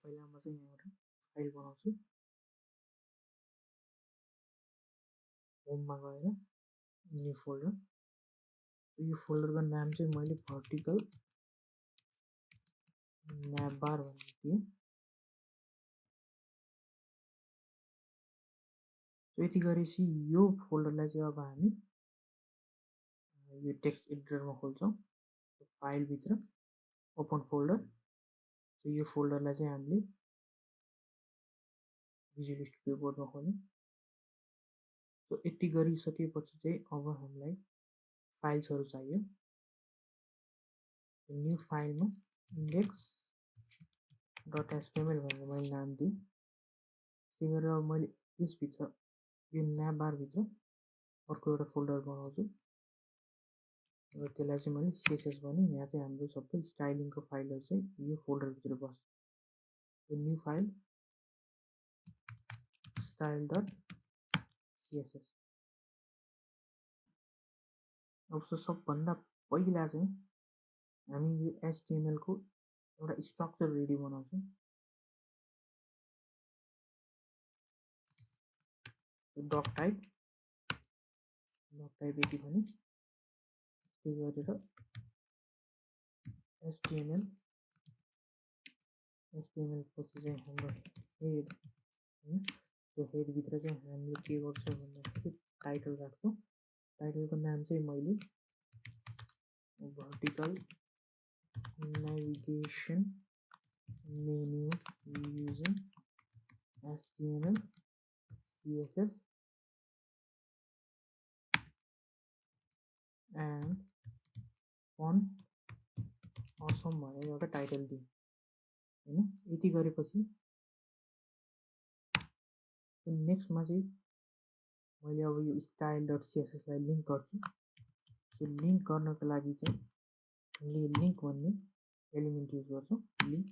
पहिला म चाहिँ यहाँ एउटा फाइल बनाउँछु होममा गएर न्यू फोल्डर यो फोल्डरको नाम चाहिँ मैले भर्टिकल न्याभबार भनेको थिएँ यति गरेपछि यो फोल्डरलाई चाहिँ अब हामी यो टेक्स्ट एडिटरमा खोल्छौँ फाइल भित्र ओपन फोल्डर यो फोल्डरलाई चाहिँ हामीले भिजुअल स्टुडियो कोडमा खोल्यौँ सो यति गरिसकेपछि चाहिँ अब हामीलाई फाइल्सहरु चाहियो न्यू फाइलमा index.html भनेर मैले नाम दिएँ त्यसै गरेर अब मैले यसभित्र यो न्याभबार भित्र अर्को एउटा फोल्डर बनाउँछु र त्यसलाई चाहिँ मैले CSS भने यहाँ चाहिँ हाम्रो सबै स्टाइलिङको फाइलहरु चाहिँ यो फोल्डर भित्र बस्छ यो न्यू फाइल style.css अब सबभन्दा पहिला चाहिँ हामी यो HTML को एउटा स्ट्रक्चर रेडी बनाउँछौँ डक टाइप यति भने त्यो गरेर HTML पछि चाहिँ हाम्रो हेड त्यो हेड भित्र चाहिँ हामीले के गर्छौँ भन्दाखेरि टाइटल राख्छौँ टाइटलको नाम चाहिँ मैले vertical navigation menu using HTML CSS and font awesome भनेर एउटा टाइटल दिएँ हैन यति गरेपछि नेक्स्टमा चाहिँ मैले अब यो style.css लाई लिंक गर्छु त्यो लिंक गर्नको लागि चाहिँ हामीले लिंक भन्ने एलिमेन्ट युज गर्छौं लिंक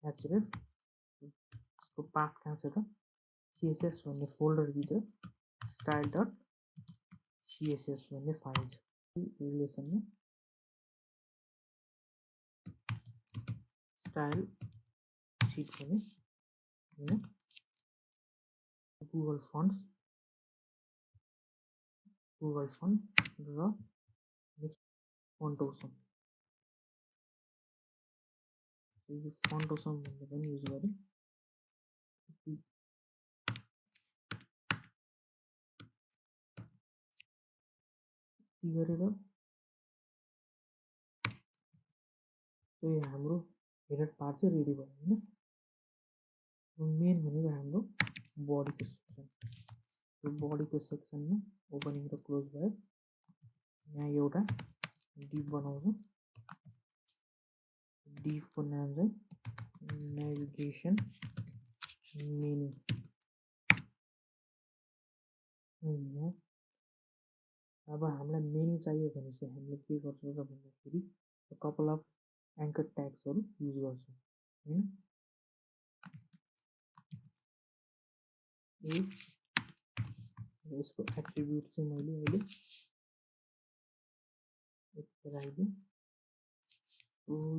href यसको पाथ कहाँ छ त css भन्ने फोल्डर भित्र style.css भन्ने फाइल छ रिलेसनमा स्टाइल शीट भने हैन Google Fonts र नेक्स्ट फन्ट awesome यो फन्ट awesome भन्ने पनि युज गरे यति गरेर यो हाम्रो हेडर पार्ट चाहिँ रेडी भयो हैन मेन भनेको हाम्रो बडीको सेक्सन यो बडीको सेक्सनमा ओपनिङ र क्लोज भयो यहाँ एउटा डिभ बनाउँछु डिभको नाम चाहिँ नेभिगेसन मेनु यहाँ अब हामीलाई मेनु चाहियो भने चाहिँ हामीले के गर्छौं त भन्दाखेरि कपल अफ एंकर ट्याग्सहरु युज गर्छौं हैन यसको एट्रिब्युट चाहिँ मैले अहिले यति राख्दिएँ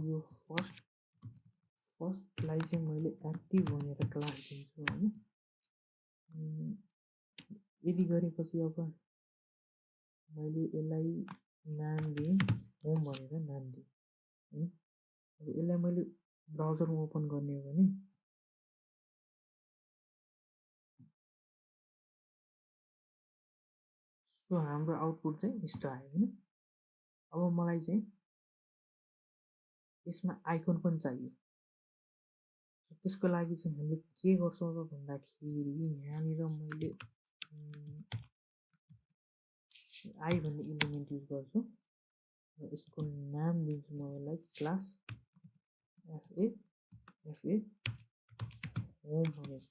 यो फर्स्टलाई चाहिँ मैले एक्टिभ भनेर क्लास दिन्छु हैन यदि गरेपछि अब मैले यसलाई नाम दिएँ होम भनेर नाम दिएँ हैन अब यसलाई मैले ब्राउजरमा ओपन गर्ने हो भने सो हाम्रो आउटपुट चाहिँ यस्तो आयो हैन अब मलाई चाहिँ यसमा आइकन पनि चाहियो त्यसको लागि चाहिँ हामीले के गर्छौं त भन्दाखेरि यहाँनिर मैले आई भन्ने एलिमेन्ट युज गर्छु र यसको नाम दिन्छु म यसलाई क्लास fa होम भनेर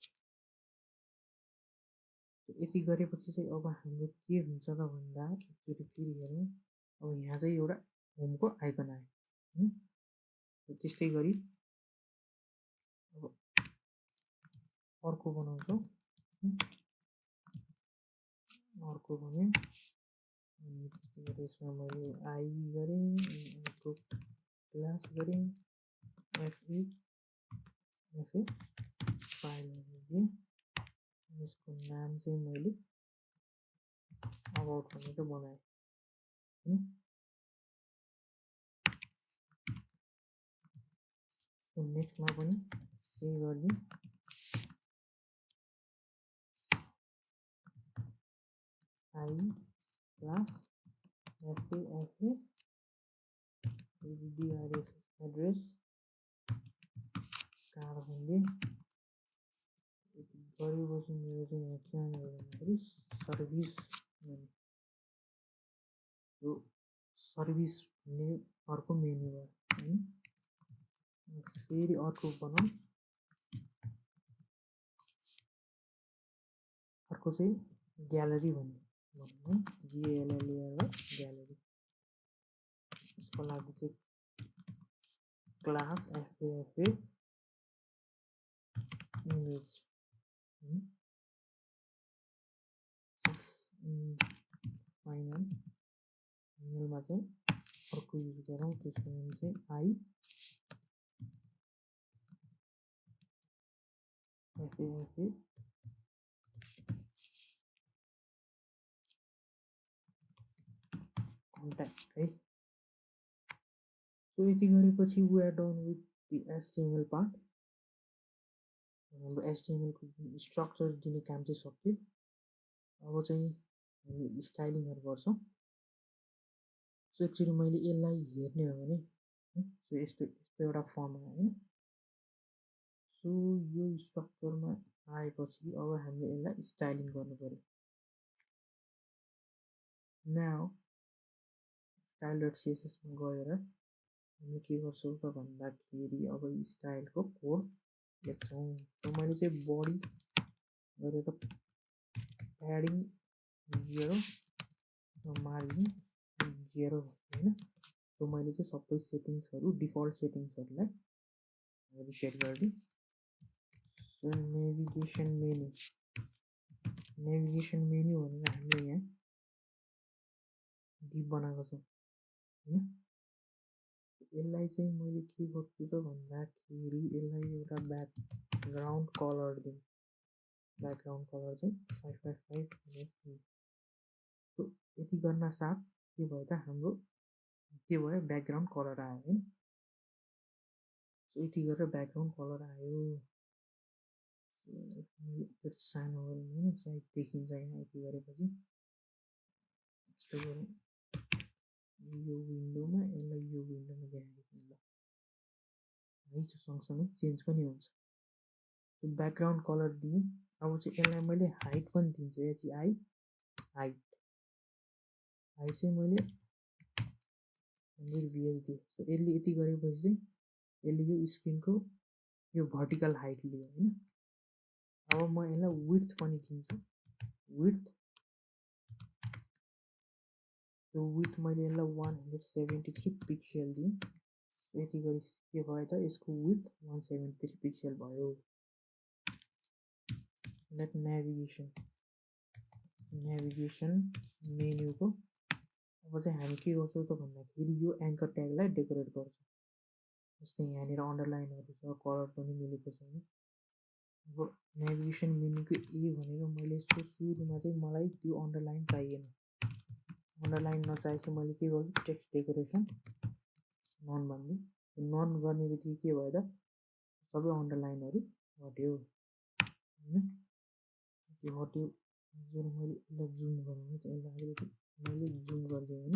यति गरेपछि चाहिँ अब हाम्रो के हुन्छ त भन्दा एकचोटि फेरि हेरौँ अब यहाँ चाहिँ एउटा होमको आइकन आयो हैन त्यस्तै गरी अब अर्को बनाउँछौं अर्को भने त्यस्तै गरी यसमा मैले आई गरेँ अर्को क्लास गरेँ fa एफए फाइल दिए यसको नाम चाहिँ मैले अबाउट भनेर बनाएँ हैन नेक्स्टमा पनि त्यही गरिदिउँ I class FA DRS address कारणले गरेपछि मेरो चाहिँ यहाँ कहाँनिर भन्दाखेरि सर्भिस यो सर्भिस भन्ने अर्को मेन्यु भयो हैन फेरि अर्को बनाउँ अर्को चाहिँ ग्यालरी भन्ने भनौँ GALLERY ग्यालरी यसको लागि चाहिँ क्लास एफए इमेज फाइनल मेलमा चाहिँ अर्को युज गरौँ त्यसको नाम चाहिँ आई एफए कन्ट्याक्ट है सो यति गरेपछि we are done with the HTML part हाम्रो HTML को स्ट्रक्चर दिने काम चाहिँ सक्यो अब चाहिँ हामी स्टाइलिङहरु गर्छौं सो एक्चुअली मैले यसलाई हेर्ने हो भने सो यस्तो एउटा फर्म आयो हैन सो यो स्ट्रक्चरमा आएपछि अब हामीले यसलाई स्टाइलिङ गर्नु पर्यो नाउ style.css मा गएर हामी के गर्छौं त भन्दाखेरि अब स्टाइलको कोड लेख्छौं सो मैले चाहिँ बडी गरेर प्याडिङ 0 मार्जिन 0 हैन सो मैले चाहिँ सबै सेटिङ्सहरु डिफल्ट सेटिङ्सहरुलाई रिसेट गर्दिए सो नेभिगेसन मेन्यु भनेर हामीले यहाँ डिप बनाएको छौं हैन यसलाई चाहिँ मैले के गर्छु त भन्दाखेरि यसलाई एउटा ब्याकग्राउन्ड कलर दिउँ ब्याकग्राउन्ड कलर चाहिँ 555 भनेर दिउँ सो यति गर्न साथ के भयो त हाम्रो के भयो ब्याकग्राउन्ड कलर आयो हैन सो यति गरेर ब्याकग्राउन्ड कलर आयो सो सानो गरौँ हैन सायद देखिन्छ यहाँ यति गरेपछि यस्तो गरौँ यो विन्डोमा यसलाई यो विन्डोमा देखाइदिउँ ल है सँगसँगै चेन्ज पनि हुन्छ ब्याकग्राउन्ड कलर दिएँ अब चाहिँ यसलाई मैले हाइट पनि दिन्छु यो चाहिँ हाइट चाहिँ मैले 100 VH दिएँ सो यसले यति गरेपछि चाहिँ यसले यो स्क्रिनको यो भर्टिकल हाइट लियो हैन अब म यसलाई विड्थ पनि दिन्छु विड्थ यो विड्थ मैले यसलाई 173 पिक्सल दिएँ यति गरी के भयो त यसको विड्थ 173 पिक्सल भयो नेट नेभिगेसन मेन्युको अब चाहिँ हामी के गर्छौं त भन्दाखेरि यो एंकर ट्यागलाई डेकोरेट गर्छौं जस्तै यहाँनिर अन्डरलाइनहरु छ कलर पनि मिलेको छैन अब नेभिगेसन मेन्युको ए भनेर मैले यसको सुरुमा चाहिँ मलाई त्यो अन्डरलाइन चाहिएन अन्डरलाइन नचाहेपछि मैले के गर्छु टेक्स्ट डेकोरेसन नन भन्दिए नन गर्ने बित्तिकै के भयो त सबै अन्डरलाइनहरु हट्यो हैन के हट्यो जुन मैले यसलाई जुम गराउँ त यसलाई मैले जुम गर्दिए हैन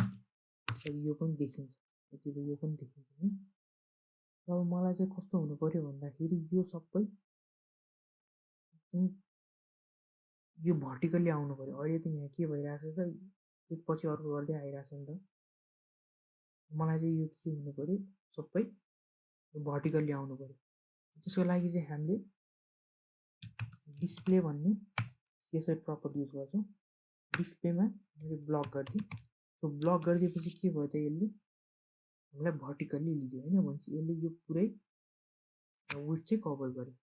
सो यो पनि देखिन्छ यति यो पनि देखिन्छ हैन अब मलाई चाहिँ कस्तो हुनु पर्यो भन्दाखेरि यो सबै यो भर्टिकली आउनु पर्यो अहिले त यहाँ के भइराछ त एकपछि अर्को गर्दै आइराछ नि त मलाई चाहिँ यो के हुनु पर्यो सबै भर्टिकली आउनु पर्यो त्यसको लागि चाहिँ हामीले डिस्प्ले भन्ने CSS प्रपर्टी युज गर्छौं डिस्प्लेमा मैले ब्लक गर्दिए सो ब्लक गरिदिएपछि के भयो त यसले हामीलाई भर्टिकली लियो हैन भन्छ यसले यो पुरै विड्थ चाहिँ कभर गर्यो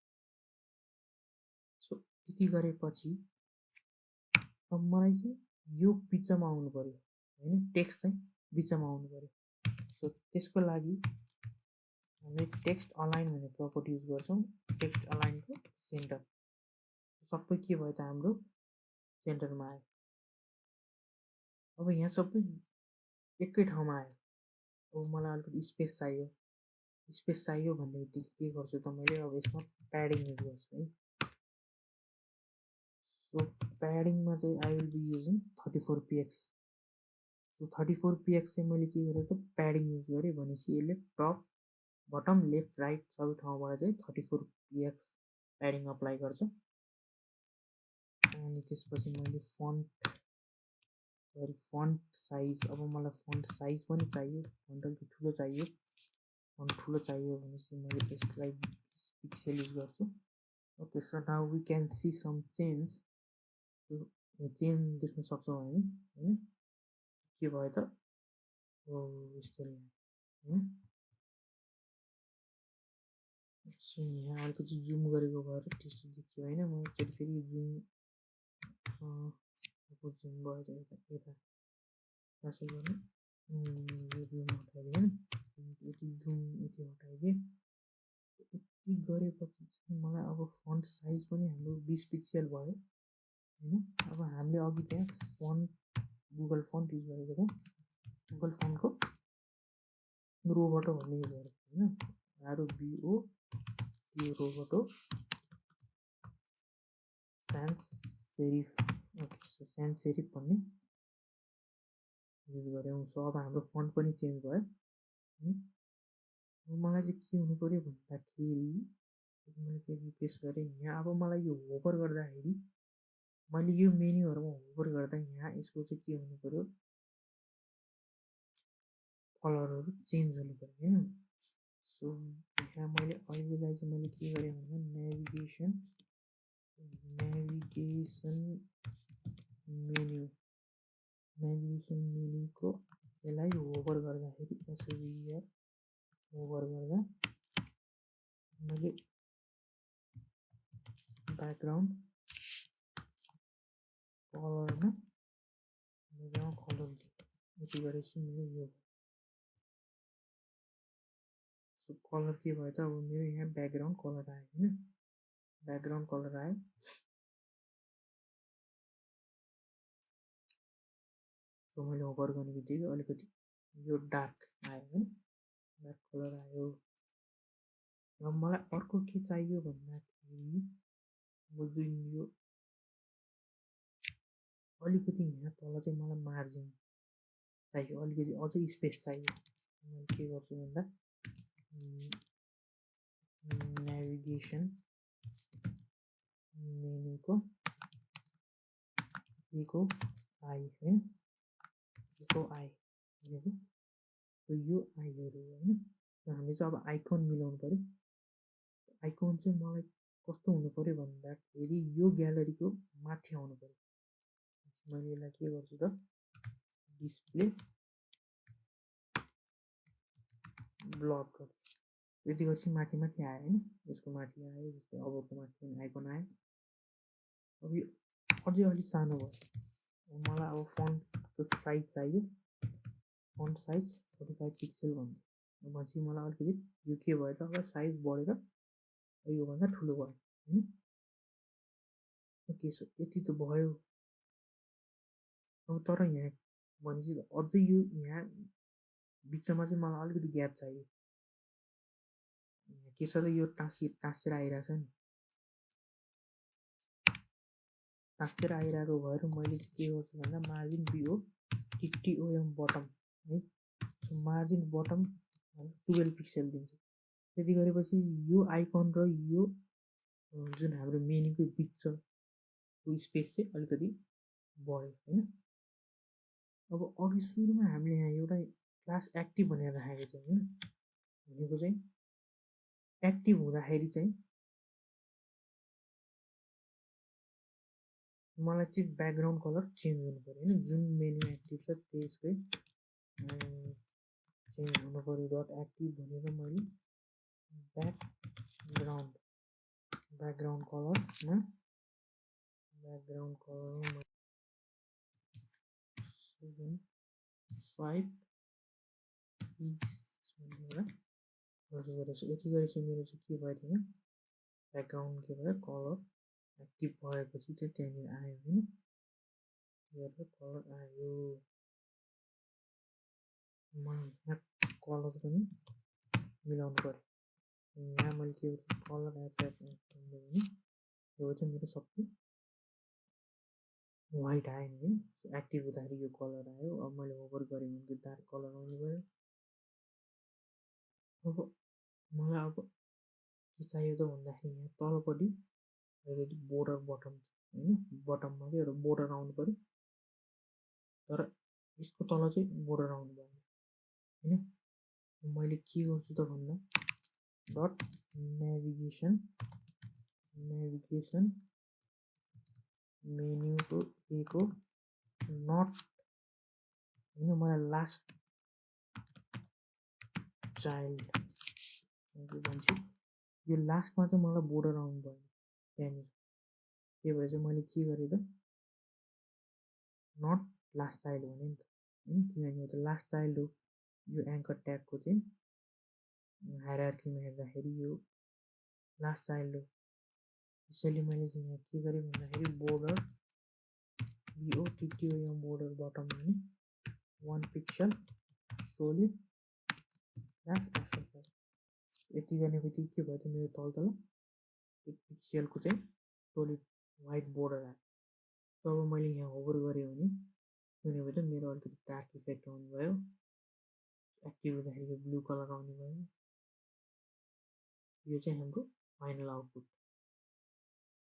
सो यति गरेपछि अब मलाई चाहिँ यो बिचमा आउनु पर्यो हैन टेक्स्ट चाहिँ बिचमा आउनु पर्यो सो त्यसको लागि हामीले टेक्स्ट अलाइन भन्ने प्रपर्टी युज गर्छौँ। टेक्स्ट अलाइनको सेन्टर सबै के भयो त हाम्रो सेन्टरमा आयो। अब यहाँ सबै एकै ठाउँमा आयो। अब मलाई अलिकति स्पेस चाहियो भन्ने बित्तिकै के गर्छु त मैले अब यसमा प्याडिङ युज गर्छु है। सो प्याडिङमा चाहिँ I will be using 34 px। So 34 px चाहिँ मैले के गरेँ त प्याडिङ युज गरेँ भनेपछि यसले टप बटम लेफ्ट राइट सबै ठाउँबाट चाहिँ 34 px प्याडिङ अप्लाई गर्छ। अनि त्यसपछि मैले फन्ट साइज, अब मलाई फन्ट साइज पनि चाहियो, फन्ट अलिक ठुलो चाहियो। फन्ट ठुलो चाहियो भनेपछि मैले यसलाई पिक्सेल युज गर्छु। Okay, so now we can see some change. Change देख्न सक्छौँ हामी होइन, के भयो त यस्तो होइन। सो यहाँ अलिकति जुम गरेको भएर त्यस्तो देखियो होइन। म एकचोटि फेरि जुम भयो त यता कसो गर्ने, यो जुम हटाइदिएँ होइन, यति जुम यति हटाइदिएँ। यति गरेपछि चाहिँ मलाई अब फन्ट साइज पनि हाम्रो 20 पिक्सेल भयो होइन। अब हामीले अघि त्यहाँ गुगल फन्ट युज गरेको थियौँ, गुगल फन्टको रोबोटो भन्ने युज गरेको होइन, ROBO त्यो Roboto sans serif। Okay, so sans serif भन्ने युज गऱ्यौँ। सो अब हाम्रो फन्ट पनि चेन्ज भयो। मलाई चाहिँ के हुनु पऱ्यो भन्दाखेरि मैले फेरि रिप्लेस गरेँ यहाँ। अब मलाई यो होभर गर्दाखेरि मैले यो मेन्युहरूमा होभर गर्दा यहाँ यसको चाहिँ के हुनु पऱ्यो, कलरहरू चेन्ज हुनु पऱ्यो होइन। सो यहाँ मैले अहिलेलाई चाहिँ मैले के गरेँ भन्दा नेभिगेसन मेन्युको यसलाई होभर गर्दाखेरि SVR होभर गर्दा मैले ब्याकग्राउन्ड कलरमा कलर यति गरेपछि मेरो यो कलर के भयो त अब मेरो यहाँ ब्याकग्राउन्ड कलर आयो होइन, ब्याकग्राउन्ड कलर आयो। सो मैले होभर गर्ने बित्तिकै अलिकति यो डार्क आयो होइन, डार्क कलर आयो। र मलाई अर्को के चाहियो भन्दाखेरि म जुन यो अलिकति यहाँ तल चाहिँ मलाई मार्जिन चाहियो, अलिकति अझै स्पेस चाहियो। मैले के गर्छु भन्दा नेभिगेसन मेन्युको यो आई होइन, यो आई भनेको यो आईहरू होइन। हामीले चाहिँ अब आइकन मिलाउनु पऱ्यो। आइकन चाहिँ मलाई कस्तो हुनु पऱ्यो भन्दाखेरि यो ग्यालरीको माथि आउनु पऱ्यो। मैले यसलाई के गर्छु त डिस्प्ले ब्लक गर्छु, यति गरेपछि माथि माथि आयो होइन, यसको माथि आयो, जस्तै अबको माथि पनि आइकन आयो। अब यो अझै अलिक सानो भयो। मलाई अब फन्टको साइज चाहियो, फन्ट साइज 45 पिक्सेल भन्छु भनेपछि मलाई अलिकति यो के भयो त अब साइज बढेर योभन्दा ठुलो भयो होइन। ओके, सो यति त भयो। अब तर यहाँ भनेपछि अझै यो यहाँ बिचमा चाहिँ मलाई अलिकति ग्याप चाहियो। के छ त यो टाँसेर आइरहेछ नि, टाँसेर आइरहेको भएर मैले चाहिँ के गर्छु भन्दा मार्जिन BO TTOM बटम है, मार्जिन बटम 12 पिक्सेल दिन्छ। त्यति गरेपछि यो आइकन र यो जुन हाम्रो मेन्युको बिच छ त्यो स्पेस चाहिँ अलिकति बढ्यो होइन। अब अघि सुरुमा हामीले यहाँ एउटा क्लास एक्टिभ भनेर राखेको छ होइन, भनेको चाहिँ एक्टिभ हुँदाखेरि चाहिँ मलाई चाहिँ ब्याकग्राउन्ड कलर चेन्ज हुनु पऱ्यो होइन। जुन मेन्यु एक्टिभ छ त्यसकै चेन्ज हुनु पऱ्यो। डट एक्टिभ भनेर मैले ब्याकग्राउन्ड कलरमा मैले 7 5 E6 भनेर यति गरेपछि मेरो चाहिँ के भयो यहाँ ब्याकग्राउन्ड के भयो कलर एक्टिभ भएपछि चाहिँ त्यहाँनिर आयो होइन हेरेर कलर आयो मलाई यहाँ कलर पनि मिलाउनु पर्यो यहाँ मैले के गर्छु कलर एड भने यो चाहिँ मेरो सबै व्हाइट आयो नि एक्टिभ हुँदाखेरि यो कलर आयो अब मैले ओभर गरेँ भने डार्क कलर आउनु भयो अब मलाई अब के चाहियो त भन्दाखेरि यहाँ तलपट्टि अलिकति बोर्डर बटम होइन बटममा चाहिँ एउटा बोर्डर आउनु पर्यो तर यसको तल चाहिँ बोर्डर आउनु भएन होइन मैले के गर्छु त भन्दा डट नेभिगेसन मेन्युको एको नट होइन मलाई लास्ट चाइल्ड भन्छ यो लास्टमा चाहिँ मलाई बोर्डर आउनु भएन त्यहाँनिर त्यही भएर चाहिँ मैले के गरेँ त नट लास्ट चाइल्ड भने नि त होइन किनभने यो त लास्ट चाइल्ड हो यो एङ्कर ट्यागको चाहिँ हायरार्कीमा हेर्दाखेरि यो लास्ट चाइल्ड हो यसैले मैले चाहिँ यहाँ के गरेँ भन्दाखेरि बोर्डर बिओटिटिओ यो बोर्डर बटम भने 1 पिक्सल सोलिड यति गर्ने बित्तिकै के भयो त मेरो तल 1 पिक्सलको चाहिँ सोलिड व्हाइट बोर्डर आयो तब मैले यहाँ होभर गरेँ भने किनभने मेरो अलिकति डार्क इफेक्ट आउनु भयो एक्टिभ हुँदाखेरि ब्लू कलर आउने भयो यो चाहिँ हाम्रो फाइनल आउटपुट